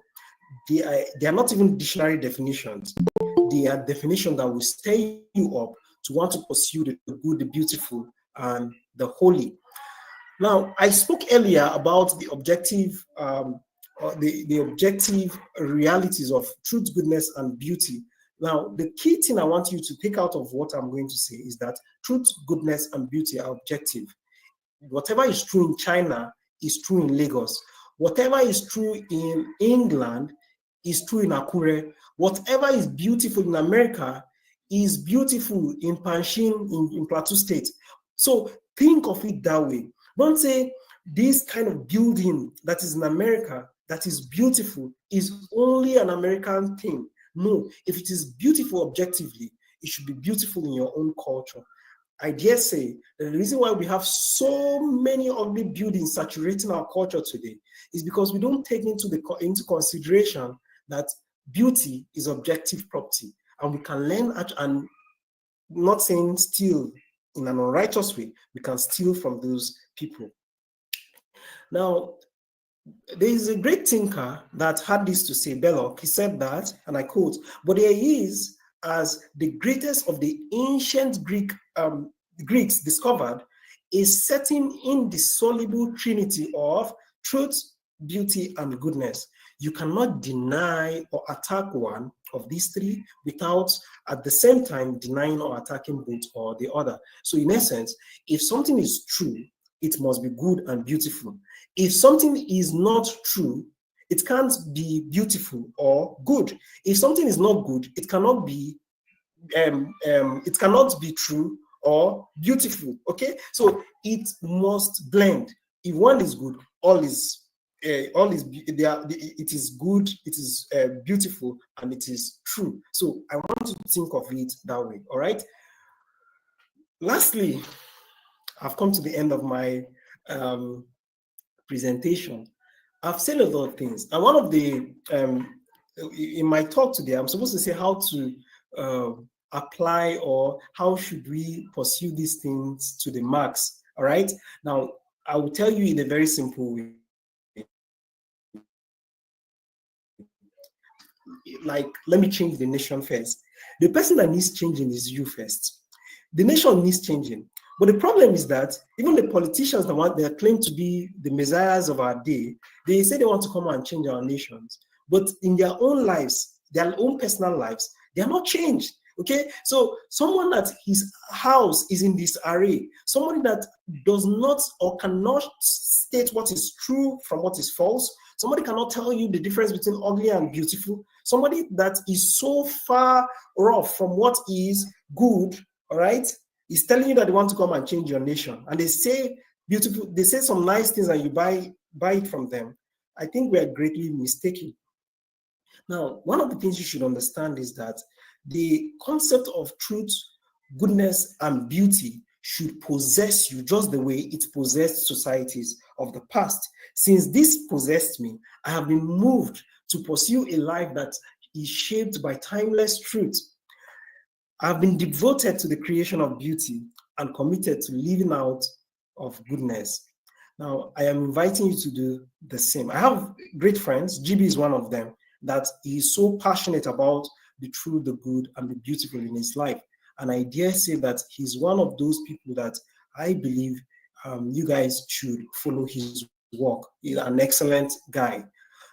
they are not even dictionary definitions. They are definitions that will stir you up to want to pursue the good, the beautiful, and the holy. Now, I spoke earlier about the objective, the objective realities of truth, goodness, and beauty. Now, the key thing I want you to take out of what I'm going to say is that truth, goodness, and beauty are objective. Whatever is true in China is true in Lagos. Whatever is true in England is true in Akure. Whatever is beautiful in America is beautiful in Panshin, in Plateau State. So think of it that way. Don't say this kind of building that is in America that is beautiful is only an American thing. No, if it is beautiful objectively, it should be beautiful in your own culture. I dare say the reason why we have so many ugly buildings saturating our culture today is because we don't take into consideration that beauty is objective property, and we can learn and not saying steal in an unrighteous way, we can steal from those people. Now, there is a great thinker that had this to say, Belloc. He said that, and I quote, "But there is, as the greatest of the ancient Greeks discovered, a certain indissoluble trinity of truth, beauty, and goodness. You cannot deny or attack one of these three without at the same time denying or attacking both or the other." So in essence, if something is true, it must be good and beautiful. If something is not true, it can't be beautiful or good. If something is not good, it cannot be true or beautiful. Okay, so it must blend. If one is good, all is it is good, it is beautiful, and it is true. So I want to think of it that way. All right. Lastly, I've come to the end of my presentation. I've said a lot of things, and one of the in my talk today, I'm supposed to say how to apply or how should we pursue these things to the max. All right. Now, I will tell you in a very simple way. Like, let me change the nation first. The person that needs changing is you first. The nation needs changing. But the problem is that even the politicians that claim to be the messiahs of our day, they say they want to come and change our nations. But in their own lives, their own personal lives, they are not changed. Okay, so someone that his house is in disarray, somebody that does not or cannot state what is true from what is false, somebody cannot tell you the difference between ugly and beautiful, somebody that is so far off from what is good, all right, is telling you that they want to come and change your nation, and they say beautiful, they say some nice things, and you buy it from them. I think we are greatly mistaken. Now, one of the things you should understand is that the concept of truth, goodness, and beauty should possess you just the way it possessed societies of the past. Since this possessed me, I have been moved to pursue a life that is shaped by timeless truth. I have been devoted to the creation of beauty and committed to living out of goodness. Now, I am inviting you to do the same. I have great friends. GB is one of them, that he is so passionate about the true, the good, and the beautiful in his life. And I dare say that he's one of those people that I believe you guys should follow his work. He's an excellent guy.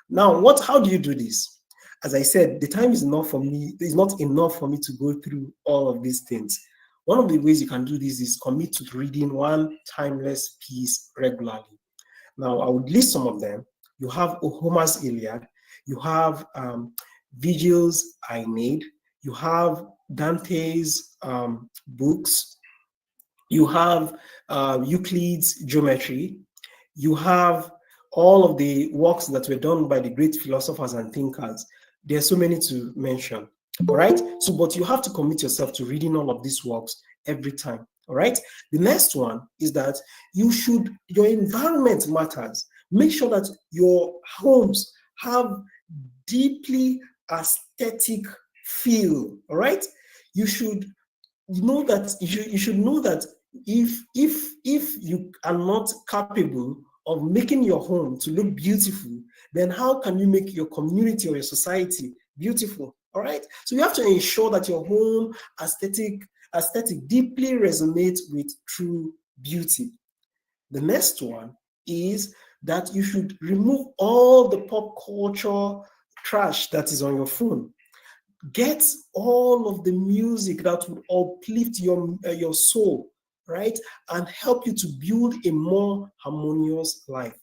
Now, how do you do this? As I said, the time is enough for me. It's not enough for me to go through all of these things. One of the ways you can do this is commit to reading one timeless piece regularly. Now, I would list some of them. You have Homer's Iliad. You have Virgil's Aeneid. You have Dante's books. You have Euclid's Geometry. You have all of the works that were done by the great philosophers and thinkers. There are so many to mention. All right. So, but you have to commit yourself to reading all of these works every time. All right. The next one is that your environment matters. Make sure that your homes have deeply aesthetic feel. All right. You should know that if you are not capable of making your home to look beautiful, then how can you make your community or your society beautiful? All right. So you have to ensure that your home aesthetic deeply resonates with true beauty. The next one is that you should remove all the pop culture trash that is on your phone. Get all of the music that will uplift your soul, right, and help you to build a more harmonious life.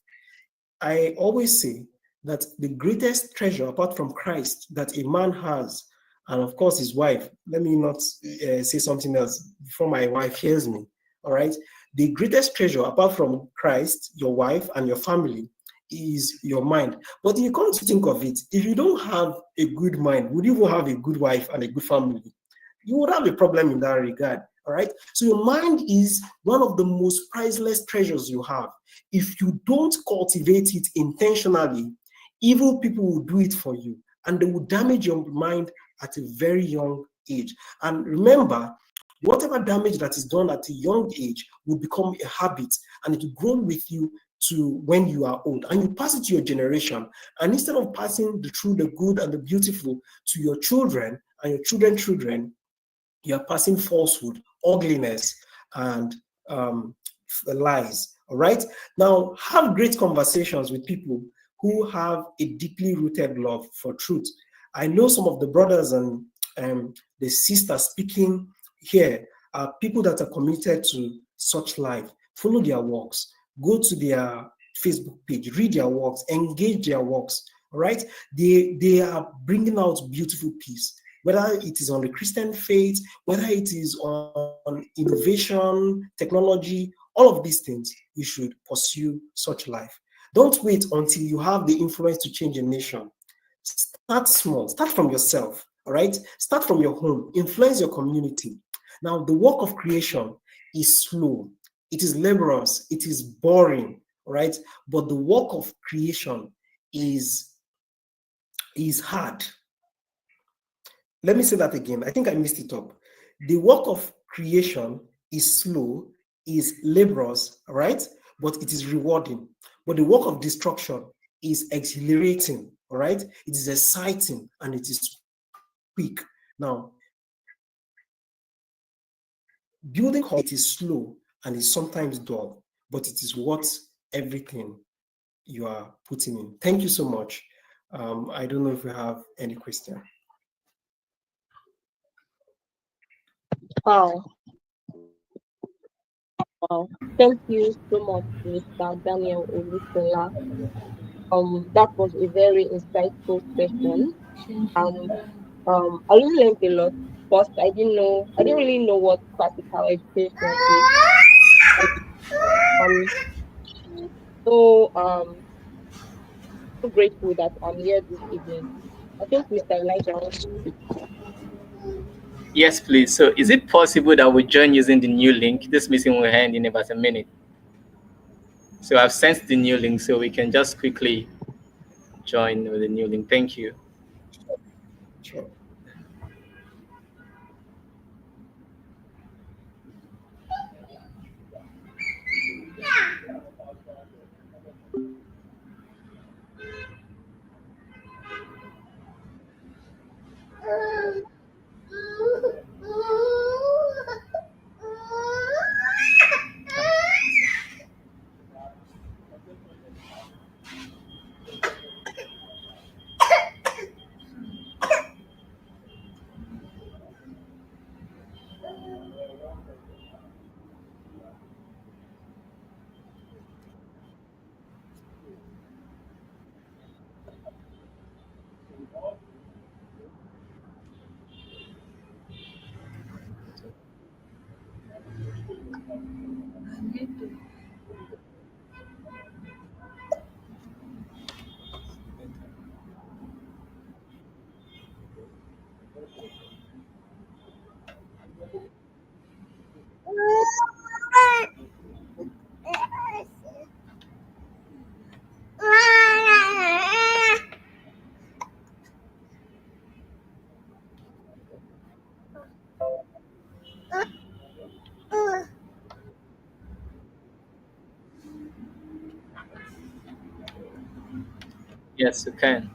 I always say that the greatest treasure apart from Christ that a man has, and of course his wife, let me not say something else before my wife hears me, all right? The greatest treasure apart from Christ, your wife, and your family is your mind. But if you come to think of it, if you don't have a good mind, would you even have a good wife and a good family? You would have a problem in that regard. All right. So your mind is one of the most priceless treasures you have. If you don't cultivate it intentionally, evil people will do it for you and they will damage your mind at a very young age. And remember, whatever damage that is done at a young age will become a habit and it will grow with you to when you are old, and you pass it to your generation. And instead of passing the true, the good, and the beautiful to your children and your children's children, you are passing falsehood, ugliness, and lies. All right. Now, have great conversations with people who have a deeply rooted love for truth. I know some of the brothers and the sisters speaking here are people that are committed to such life. Follow their works. Go to their Facebook page, read their works, engage their works. All right. They are bringing out beautiful peace, whether it is on the Christian faith, whether it is on innovation, technology, all of these things, you should pursue such life. Don't wait until you have the influence to change a nation. Start small, start from yourself, all right? Start from your home, influence your community. Now, the work of creation is slow, it is laborious, it is boring, all right? But the work of creation is hard. Let me say that again. I think I missed it up. The work of creation is slow, is laborious, right? But it is rewarding. But the work of destruction is exhilarating, all right? It is exciting and it is quick. Now, building it is slow and is sometimes dull, but it is worth everything you are putting in. Thank you so much. I don't know if we have any question. Wow. Wow. Thank you so much, Mr. Daniel Olushola. That was a very insightful session. And I really learned a lot. First, I didn't really know what practical education is. Um, so so grateful that I'm here this evening. I think Mr. Elijah wants to speak. Yes, please. So, is it possible that we join using the new link? This meeting will end in about a minute. So, I've sent the new link so we can just quickly join with the new link. Thank you. Sure. Yes, you can.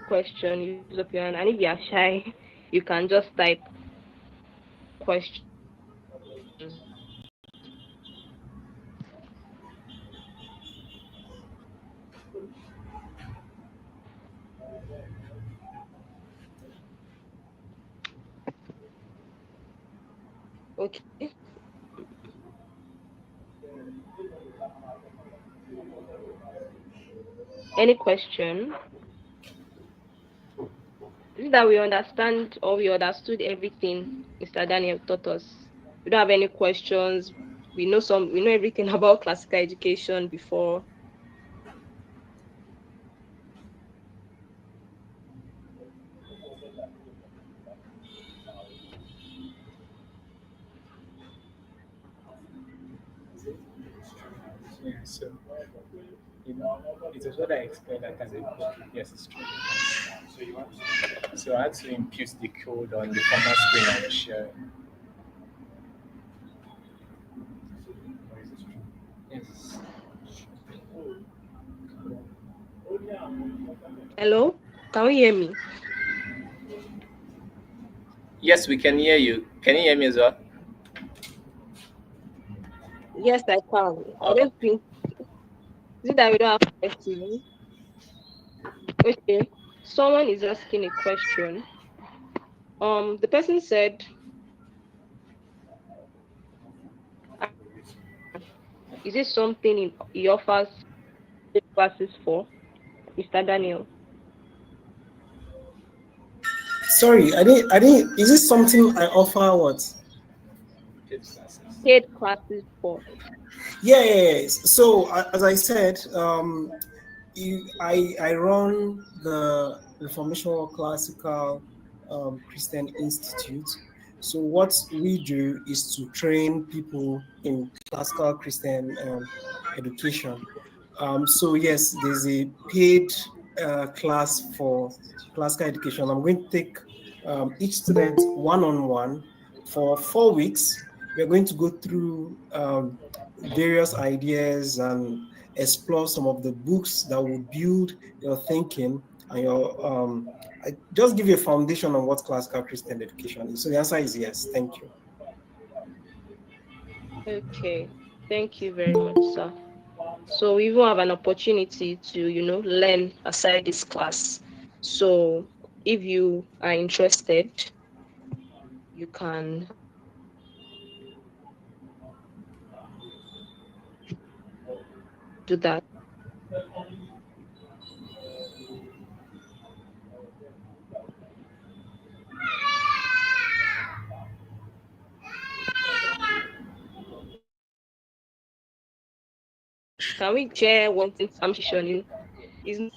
Question, use up your hand. And if you are shy, you can just type question. Okay. Any question? Is it that we understand or we understood everything Mr. Daniel taught us? We don't have any questions. We know everything about classical education before. Yeah, so it was what I explained that as a book. Yes, it's true. So I had to impute the code on the former screen I was sharing. Yes. Hello? Can you hear me? Yes, we can hear you. Can you hear me as well? Yes, I can. I Oh, don't think is it that we don't have questions? Okay. Someone is asking a question. The person said, is it something he offers classes for? Mr. Daniel. Sorry, I didn't. Is this something I offer? What? paid classes. Paid classes for. Yeah, yeah, yeah. So as I said, I run the Reformation Classical Christian Institute. So what we do is to train people in classical Christian education. So yes, there's a paid class for classical education. I'm going to take each student one-on-one for 4 weeks. We're going to go through various ideas and explore some of the books that will build your thinking and your I just give you a foundation on what classical Christian education is. So the answer is yes. Thank you. Okay. Thank you very much, sir. So we will have an opportunity to, learn aside this class. So if you are interested, you can do that. Can we share one thing I'm is not